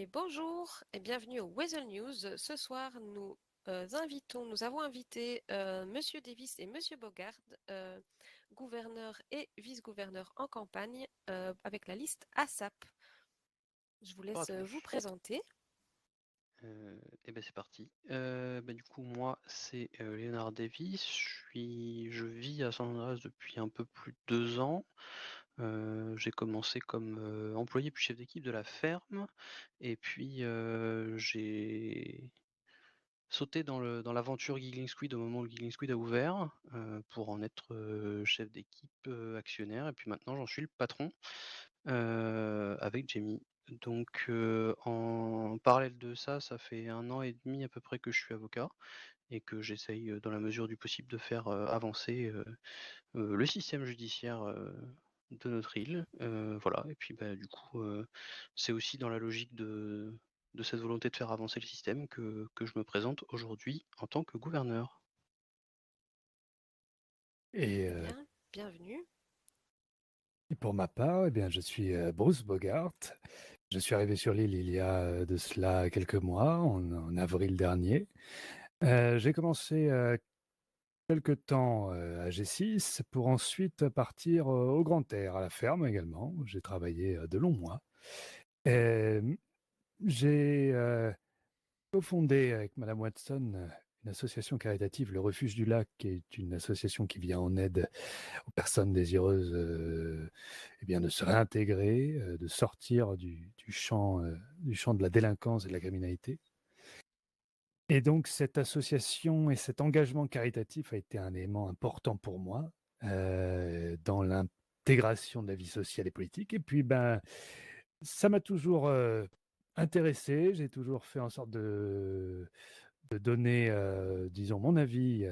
Et bonjour et bienvenue au Weasel News. Ce soir, nous avons invité Monsieur Davis et Monsieur Bogard, gouverneur et vice-gouverneur en campagne, avec la liste ASAP. Je vous Bonjour à laisse vous tous. présenter. Et ben c'est parti. Du coup moi c'est Léonard Davis. Je vis à San Andreas depuis un peu plus de 2 ans. J'ai commencé comme employé puis chef d'équipe de la ferme. Et puis j'ai sauté dans l'aventure Giggling Squid au moment où le Giggling Squid a ouvert pour en être chef d'équipe, actionnaire. Et puis maintenant j'en suis le patron avec Jamie. Donc en parallèle de ça, ça fait 1 an et demi à peu près que je suis avocat et que j'essaye dans la mesure du possible de faire avancer le système judiciaire de notre île. Voilà, et puis du coup, c'est aussi dans la logique de cette volonté de faire avancer le système que je me présente aujourd'hui en tant que gouverneur. Et, Eh bien, bienvenue. et pour ma part, eh bien, je suis Bruce Bogart. Je suis arrivé sur l'île il y a de cela quelques mois, en avril dernier. J'ai commencé quelque temps à G6 pour ensuite partir au Grand Air, à la ferme également, où j'ai travaillé de longs mois. Et j'ai cofondé avec Madame Watson une association caritative, le Refuge du Lac, qui est une association qui vient en aide aux personnes désireuses eh bien, de se réintégrer, de sortir du champ de la délinquance et de la criminalité. Et donc cette association et cet engagement caritatif a été un élément important pour moi dans l'intégration de la vie sociale et politique. Et puis, ça m'a toujours intéressé. J'ai toujours fait en sorte de donner, disons, mon avis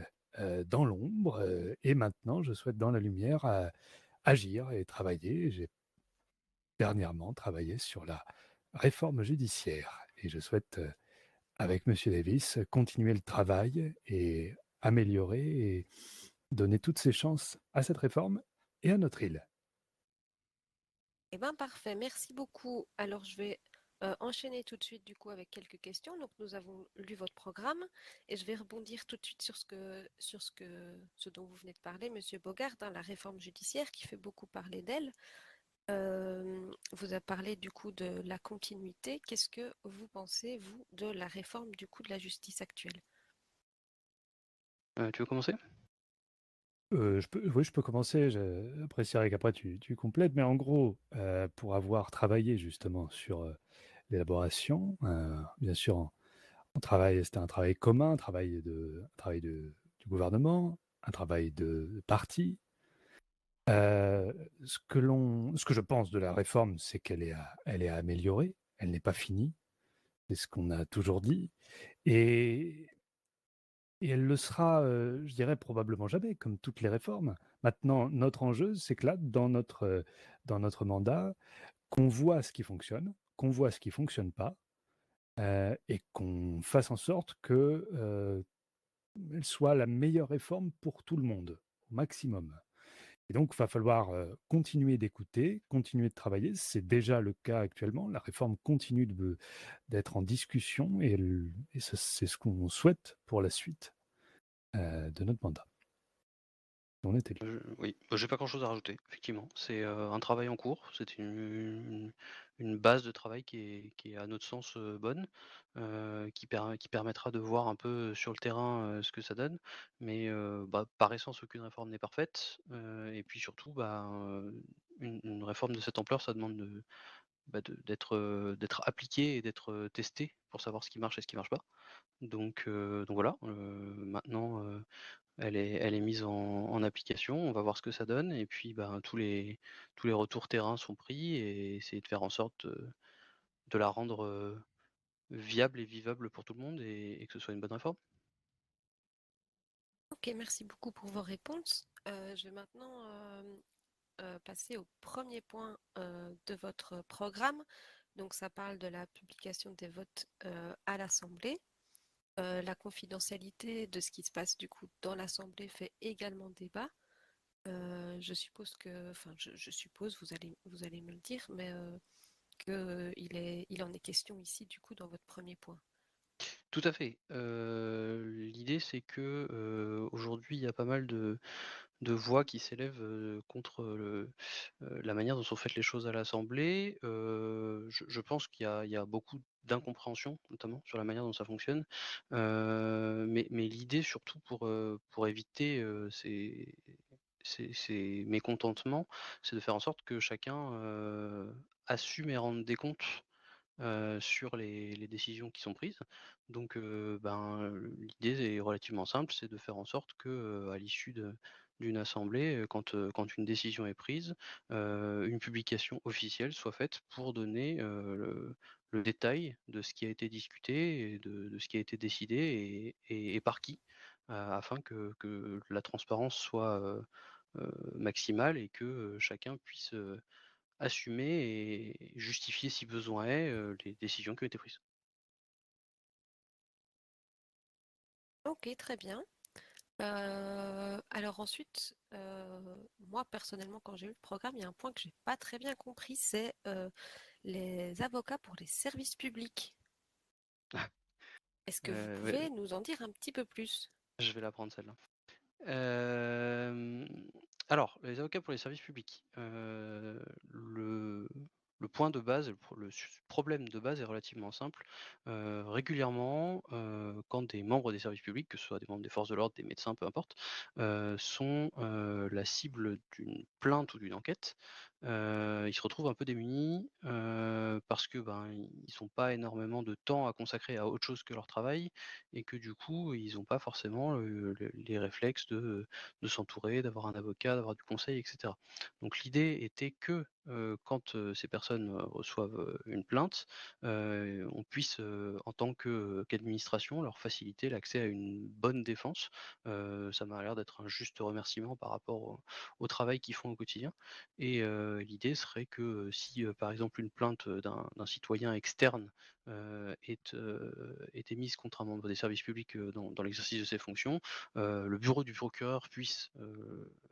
dans l'ombre. Et maintenant, je souhaite dans la lumière agir et travailler. J'ai dernièrement travaillé sur la réforme judiciaire et je souhaite, avec Monsieur Davis, continuer le travail et améliorer et donner toutes ses chances à cette réforme et à notre île. Eh bien, parfait. Merci beaucoup. Alors, je vais enchaîner tout de suite du coup avec quelques questions. Donc, nous avons lu votre programme et je vais rebondir tout de suite ce dont vous venez de parler, Monsieur Bogart, hein, la réforme judiciaire qui fait beaucoup parler d'elle. Vous avez parlé du coup de la continuité. Qu'est-ce que vous pensez, vous, de la réforme du coup de la justice actuelle? Tu veux commencer? Oui, je peux commencer. J'apprécierais qu'après tu complètes. Mais en gros, pour avoir travaillé justement sur l'élaboration, bien sûr, c'était un travail commun, du gouvernement, un travail de parti. Ce que je pense de la réforme, c'est elle est à améliorer. Elle n'est pas finie. C'est ce qu'on a toujours dit. Et, et elle le sera, je dirais, probablement jamais, comme toutes les réformes. Maintenant, notre enjeu, c'est que là, dans notre mandat, qu'on voit ce qui fonctionne, qu'on voit ce qui ne fonctionne pas, et qu'on fasse en sorte qu'elle soit la meilleure réforme pour tout le monde, au maximum. Et donc, il va falloir continuer d'écouter, continuer de travailler. C'est déjà le cas actuellement. La réforme continue d'être en discussion et c'est ce qu'on souhaite pour la suite de notre mandat. On était Oui, j'ai pas grand-chose à rajouter, effectivement. C'est un travail en cours, c'est une base de travail qui est à notre sens bonne, qui permettra de voir un peu sur le terrain ce que ça donne. Mais par essence, aucune réforme n'est parfaite. Et puis surtout, une réforme de cette ampleur, ça demande d'être appliqué et d'être testé pour savoir ce qui marche et ce qui marche pas. Donc voilà, maintenant. Elle est mise en application, on va voir ce que ça donne et puis, tous les retours terrain sont pris et essayer de faire en sorte, de la rendre, viable et vivable pour tout le monde et que ce soit une bonne réforme. Ok, merci beaucoup pour vos réponses. Je vais maintenant passer au premier point de votre programme. Donc, ça parle de la publication des votes à l'Assemblée. La confidentialité de ce qui se passe du coup dans l'Assemblée fait également débat. Je suppose que, enfin, je suppose, vous allez me le dire, mais il en est question ici, du coup, dans votre premier point. Tout à fait. L'idée, c'est que aujourd'hui, il y a pas mal de voix qui s'élèvent contre la manière dont sont faites les choses à l'Assemblée. Je pense qu'il y a beaucoup d'incompréhension, notamment sur la manière dont ça fonctionne. Mais l'idée, surtout pour éviter ces mécontentements, c'est de faire en sorte que chacun assume et rende des comptes sur les décisions qui sont prises. Donc, l'idée est relativement simple, c'est de faire en sorte que, à l'issue d'une assemblée, quand une décision est prise, une publication officielle soit faite pour donner, le détail de ce qui a été discuté et de ce qui a été décidé et par qui, afin que la transparence soit, maximale et que, chacun puisse, assumer et justifier si besoin est, les décisions qui ont été prises. Ok, très bien. Alors ensuite, moi personnellement, quand j'ai eu le programme, il y a un point que j'ai pas très bien compris, c'est les avocats pour les services publics. Est-ce que vous Ouais, pouvez nous en dire un petit peu plus? je vais la prendre celle-là. Hem, alors, les avocats pour les services publics, le point de base, le problème de base est relativement simple. Régulièrement, quand des membres des services publics, que ce soit des membres des forces de l'ordre, des médecins, peu importe, sont, la cible d'une plainte ou d'une enquête, ils se retrouvent un peu démunis, parce que, ils ont pas énormément de temps à consacrer à autre chose que leur travail et que du coup, ils n'ont pas forcément les réflexes de s'entourer, d'avoir un avocat, d'avoir du conseil, et cetera. Donc l'idée était que, quand, ces personnes, reçoivent, une plainte, on puisse, en tant qu'administration, leur faciliter l'accès à une bonne défense. Ça m'a l'air d'être un juste remerciement par rapport au travail qu'ils font au quotidien et l'idée serait que, si, par exemple, une plainte, d'un citoyen externe est émise contre un membre des services publics dans l'exercice de ses fonctions, le bureau du procureur puisse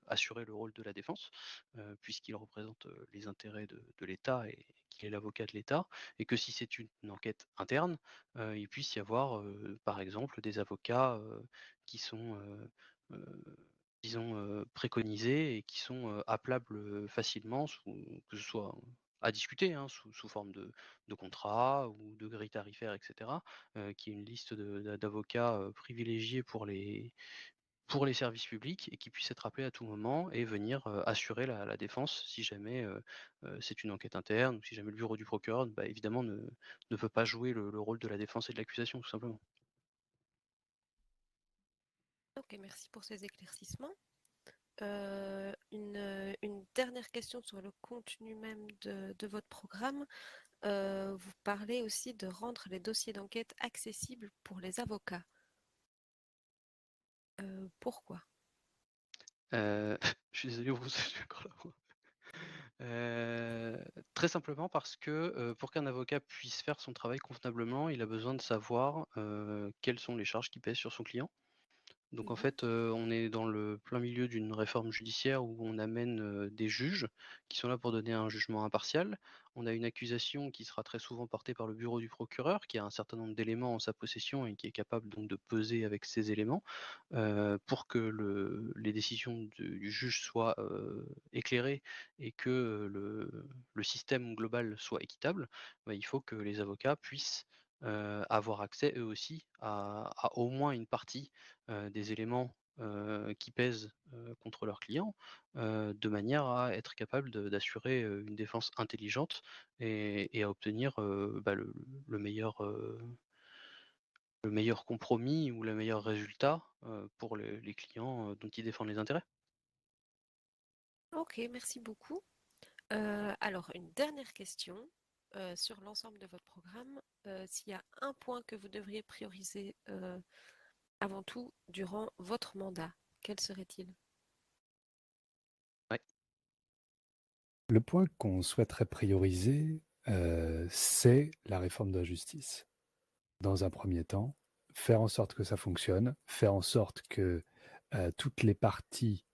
assurer le rôle de la défense, puisqu'il représente les intérêts de l'État et qu'il est l'avocat de l'État, et que si c'est une enquête interne, il puisse y avoir, par exemple, des avocats qui sont, euh, disons, préconisés et qui sont appelables facilement, que ce soit à discuter, hein, sous forme de contrat ou de grille tarifaire, etc., qui est une liste d'avocats privilégiés pour les services publics et qui puissent être appelés à tout moment et venir assurer la défense si jamais c'est une enquête interne ou si jamais le bureau du procureur, évidemment, ne peut pas jouer le rôle de la défense et de l'accusation, tout simplement. Ok, merci pour ces éclaircissements. Une dernière question sur le contenu même de votre programme. Vous parlez aussi de rendre les dossiers d'enquête accessibles pour les avocats. Pourquoi? Je suis désolé, Bruce, je suis encore là, moi. Très simplement parce que, pour qu'un avocat puisse faire son travail convenablement, il a besoin de savoir, quelles sont les charges qui pèsent sur son client. Donc en Mhm. fait, on est dans le plein milieu d'une réforme judiciaire où on amène, des juges qui sont là pour donner un jugement impartial. On a une accusation qui sera très souvent portée par le bureau du procureur, qui a un certain nombre d'éléments en sa possession et qui est capable donc de peser avec ces éléments, pour que les décisions du juge soient, éclairées et que, le système global soit équitable, il faut que les avocats puissent, avoir accès eux aussi à au moins une partie des éléments qui pèsent contre leurs clients, de manière à être capable d'assurer une défense intelligente et à obtenir le meilleur compromis ou le meilleur résultat pour les clients dont ils défendent les intérêts. Ok, merci beaucoup. Alors, une dernière question sur l'ensemble de votre programme. S'il y a un point que vous devriez prioriser avant tout durant votre mandat, quel serait-il? Ouais. Le point qu'on souhaiterait prioriser, c'est la réforme de la justice. Dans un premier temps, faire en sorte que ça fonctionne, faire en sorte que toutes les parties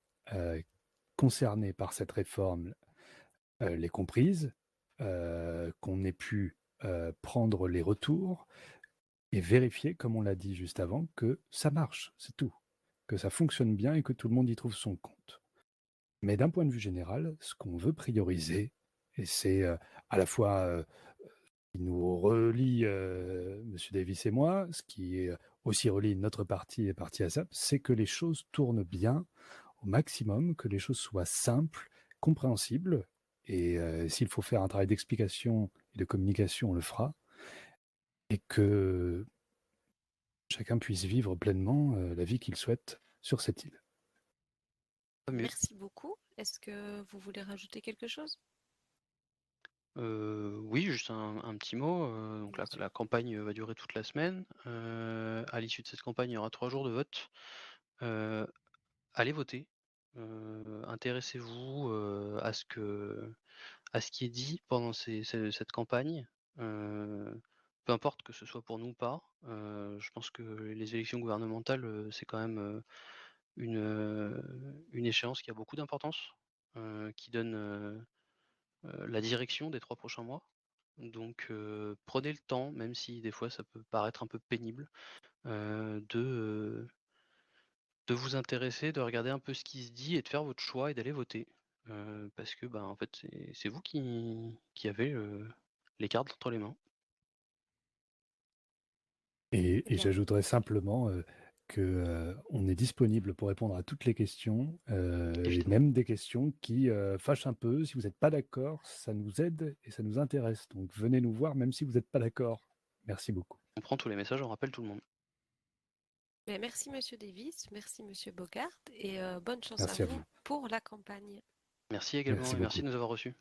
concernées par cette réforme l'aient comprise, qu'on ait pu prendre les retours et vérifier, comme on l'a dit juste avant, que ça marche, c'est tout, que ça fonctionne bien et que tout le monde y trouve son compte. Mais d'un point de vue général, ce qu'on veut prioriser, et c'est à la fois qui nous relie, Monsieur Davis et moi, ce qui aussi relie notre parti et parti ASAP, c'est que les choses tournent bien au maximum, que les choses soient simples, compréhensibles, et s'il faut faire un travail d'explication et de communication, on le fera, et que chacun puisse vivre pleinement la vie qu'il souhaite sur cette île. Pas mieux. Merci beaucoup. Est-ce que vous voulez rajouter quelque chose? Oui, juste un petit mot. Donc Bien sûr. la campagne va durer toute la semaine. À l'issue de cette campagne, il y aura 3 jours de vote. Allez voter. Intéressez-vous à ce qui est dit pendant cette campagne. Peu importe que ce soit pour nous ou pas. Je pense que les élections gouvernementales, c'est quand même une échéance qui a beaucoup d'importance, qui donne la direction des 3 prochains mois. Donc prenez le temps, même si des fois ça peut paraître un peu pénible, de vous intéresser, de regarder un peu ce qui se dit et de faire votre choix et d'aller voter. Parce que, en fait, c'est vous qui avez, les cartes entre les mains. Eh Et bien, j'ajouterais simplement que on est disponible pour répondre à toutes les questions, et Évidemment, même des questions qui fâchent un peu. Si vous n'êtes pas d'accord, ça nous aide et ça nous intéresse. Donc venez nous voir même si vous n'êtes pas d'accord. Merci beaucoup. on prend tous les messages, on rappelle tout le monde. merci Monsieur Davis, merci Monsieur Bogart et bonne chance à Merci à vous vous. pour la campagne. Merci également Merci et merci beaucoup. de nous avoir reçus.